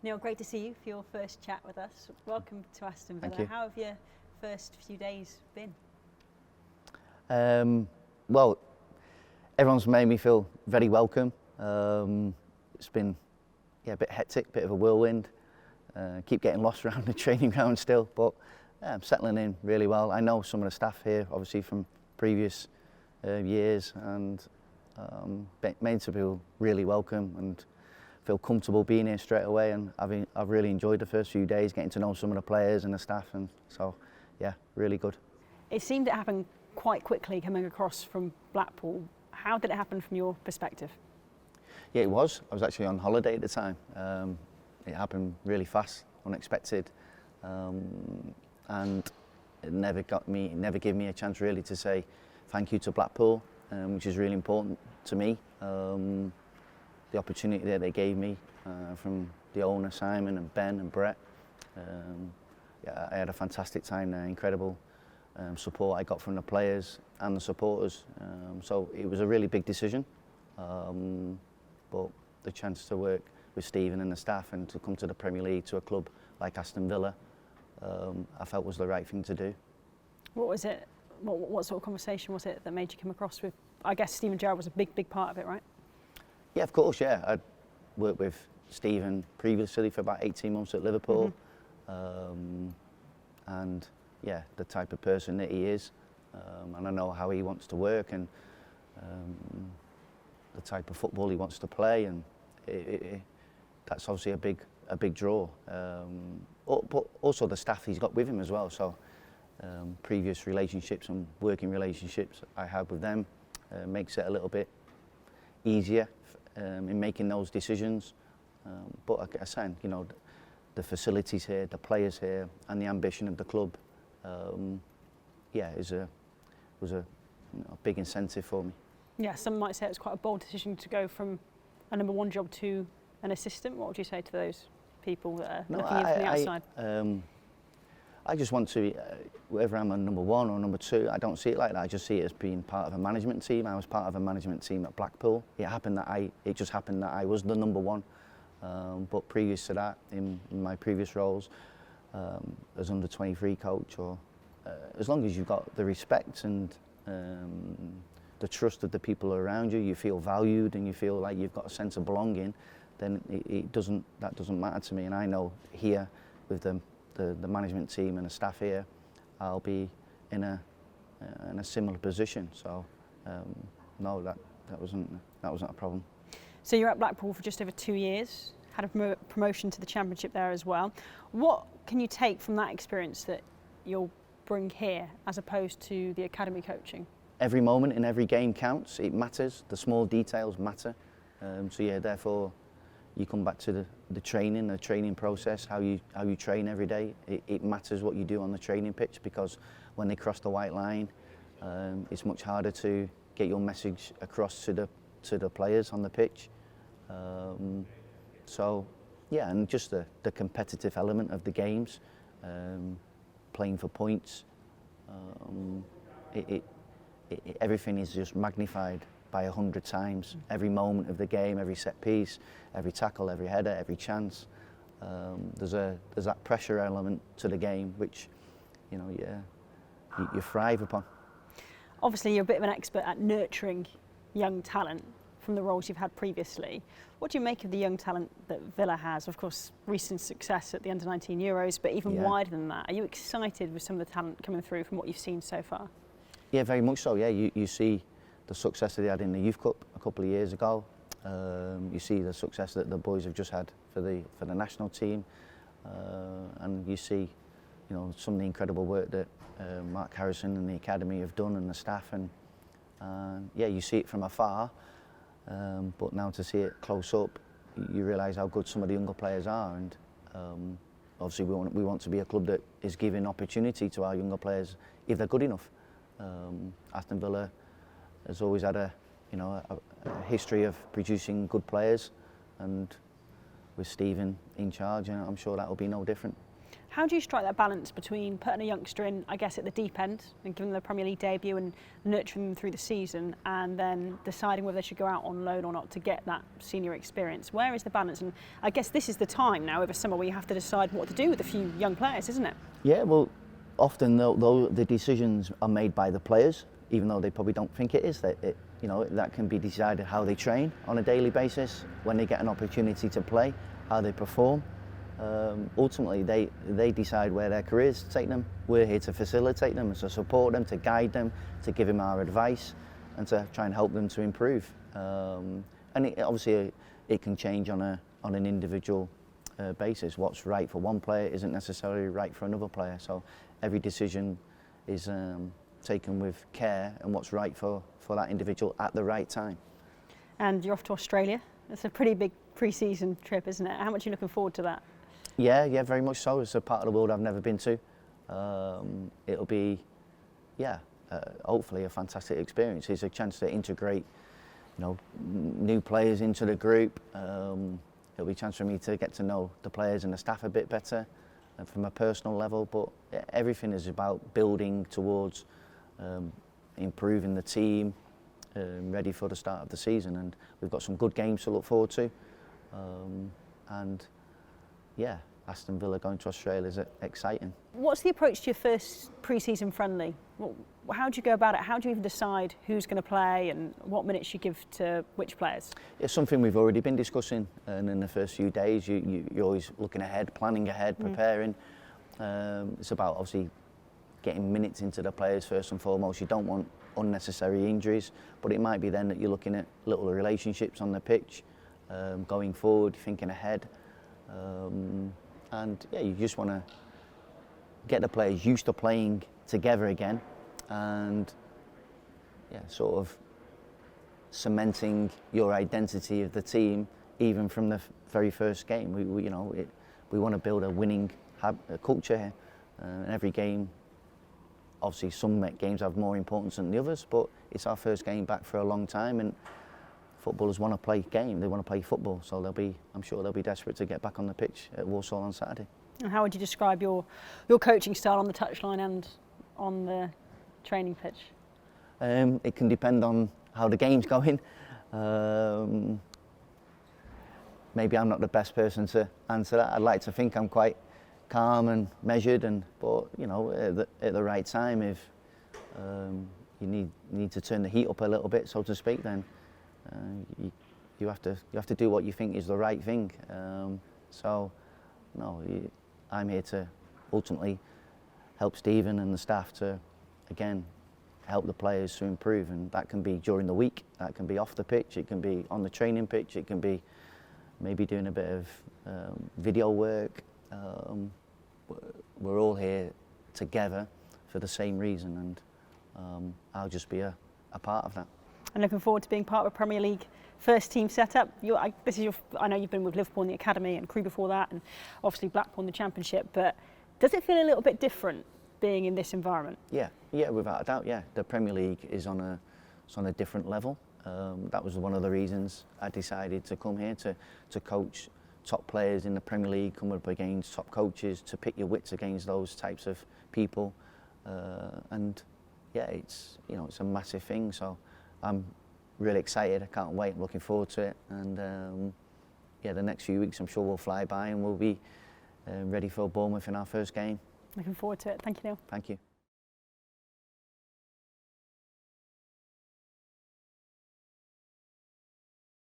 Neil, great to see you for your first chat with us. Welcome to Aston Villa. Thank you. How have your first few days been? Well, everyone's made me feel very welcome. It's been a bit hectic, bit of a whirlwind. Keep getting lost around the training ground still, but I'm settling in really well. I know some of the staff here, obviously from previous years, and made to feel really welcome and feel comfortable being here straight away. And I've really enjoyed the first few days, getting to know some of the players and the staff, and so yeah, really good. It seemed it happened quite quickly coming across from Blackpool. How did it happen from your perspective? Yeah, it was. I was actually on holiday at the time. It happened really fast, unexpected, and it never gave me a chance really to say thank you to Blackpool, which is really important to me. The opportunity that they gave me from the owner Simon and Ben and Brett. Yeah, I had a fantastic time there. Incredible support I got from the players and the supporters. So it was a really big decision, but the chance to work with Stephen and the staff and to come to the Premier League, to a club like Aston Villa, I felt was the right thing to do. What was it? What sort of conversation was it that made you come across with? I guess Stephen Gerrard was a big part of it, right? Yeah, of course. Yeah, I'd worked with Stephen previously for about 18 months at Liverpool, and yeah, the type of person that he is, and I know how he wants to work and the type of football he wants to play, and that's obviously a big draw. But also the staff he's got with him as well. So previous relationships and working relationships I had with them makes it a little bit easier in making those decisions. But like I said, you know, the facilities here, the players here, and the ambition of the club, yeah, was a big incentive for me. Yeah, some might say it was quite a bold decision to go from a number one job to an assistant. What would you say to those people that are looking in from the outside? I just want to, whether I'm a number one or number two, I don't see it like that. I just see it as being part of a management team. I was part of a management team at Blackpool. It just happened that I was the number one. But previous to that, in my previous roles, as under 23 coach, or as long as you've got the respect and the trust of the people around you, you feel valued and you feel like you've got a sense of belonging, then that doesn't matter to me. And I know here with the management team and the staff here, I'll be in a similar position. So no, that wasn't a problem. So you're at Blackpool for just over 2 years, had a promotion to the Championship there as well. What can you take from that experience that you'll bring here as opposed to the academy coaching? Every moment in every game counts. It matters. The small details matter. So yeah, therefore, you come back to the training process, how you train every day. It matters what you do on the training pitch, because when they cross the white line, it's much harder to get your message across to the players on the pitch. So yeah, and just the competitive element of the games, playing for points. Everything is just magnified by 100 times. Every moment of the game, every set piece, every tackle, every header, every chance. There's that pressure element to the game, which you thrive upon. Obviously, you're a bit of an expert at nurturing young talent from the roles you've had previously. What do you make of the young talent that Villa has? Of course, recent success at the Under-19 Euros, but even wider than that. Are you excited with some of the talent coming through from what you've seen so far? Yeah, very much so. Yeah, you see the success that they had in the Youth Cup a couple of years ago. You see the success that the boys have just had for the national team, and you see, some of the incredible work that Mark Harrison and the academy have done, and the staff, and yeah, you see it from afar, but now to see it close up, you realise how good some of the younger players are, and obviously we want to be a club that is giving opportunity to our younger players if they're good enough. Aston Villa has always had a history of producing good players, and with Stephen in charge, I'm sure that will be no different. How do you strike that balance between putting a youngster in, I guess, at the deep end and giving them a Premier League debut and nurturing them through the season, and then deciding whether they should go out on loan or not to get that senior experience? Where is the balance? And I guess this is the time now over summer where you have to decide what to do with a few young players, isn't it? Yeah, well, often though the decisions are made by the players, even though they probably don't think it is. That can be decided how they train on a daily basis, when they get an opportunity to play, how they perform. Ultimately, they decide where their careers take them. We're here to facilitate them, to support them, to guide them, to give them our advice, and to try and help them to improve. Obviously, it can change on an individual basis. What's right for one player isn't necessarily right for another player. So every decision is taken with care, and what's right for that individual at the right time. And you're off to Australia. It's a pretty big pre-season trip, isn't it? How much are you looking forward to that? Yeah, very much so. It's a part of the world I've never been to. It'll be, hopefully a fantastic experience. It's a chance to integrate, new players into the group. It'll be a chance for me to get to know the players and the staff a bit better, and from a personal level. But everything is about building towards improving the team, ready for the start of the season. And we've got some good games to look forward to. Aston Villa going to Australia is exciting. What's the approach to your first pre-season friendly? How do you go about it? How do you even decide who's going to play and what minutes you give to which players? It's something we've already been discussing, and in the first few days you're always looking ahead, planning ahead, preparing. It's about obviously getting minutes into the players first and foremost. You don't want unnecessary injuries, but it might be then that you're looking at little relationships on the pitch, going forward, thinking ahead. You just want to get the players used to playing together again, and sort of cementing your identity of the team even from the very first game. We want to build a winning culture here. Every game, obviously some games have more importance than the others, but it's our first game back for a long time, and footballers want to play game, they want to play football, so I'm sure they'll be desperate to get back on the pitch at Walsall on Saturday. And how would you describe your coaching style on the touchline and on the training pitch? It can depend on how the game's going. Maybe I'm not the best person to answer that. I'd like to think I'm quite calm and measured, but at the right time, if you need to turn the heat up a little bit, so to speak, then you have to do what you think is the right thing. I'm here to ultimately help Stephen and the staff to, again, help the players to improve, and that can be during the week, that can be off the pitch, it can be on the training pitch, it can be maybe doing a bit of video work. We're all here together for the same reason, and I'll just be a part of that. And looking forward to being part of a Premier League first team setup. I know you've been with Liverpool in the academy and Crewe before that, and obviously Blackpool in the Championship. But does it feel a little bit different being in this environment? Yeah, without a doubt. Yeah, the Premier League is on a different level. That was one of the reasons I decided to come here to coach top players in the Premier League, come up against top coaches, to pick your wits against those types of people. It's a massive thing. So I'm really excited. I can't wait. I'm looking forward to it. And the next few weeks I'm sure will fly by, and we'll be ready for Bournemouth in our first game. Looking forward to it. Thank you, Neil. Thank you.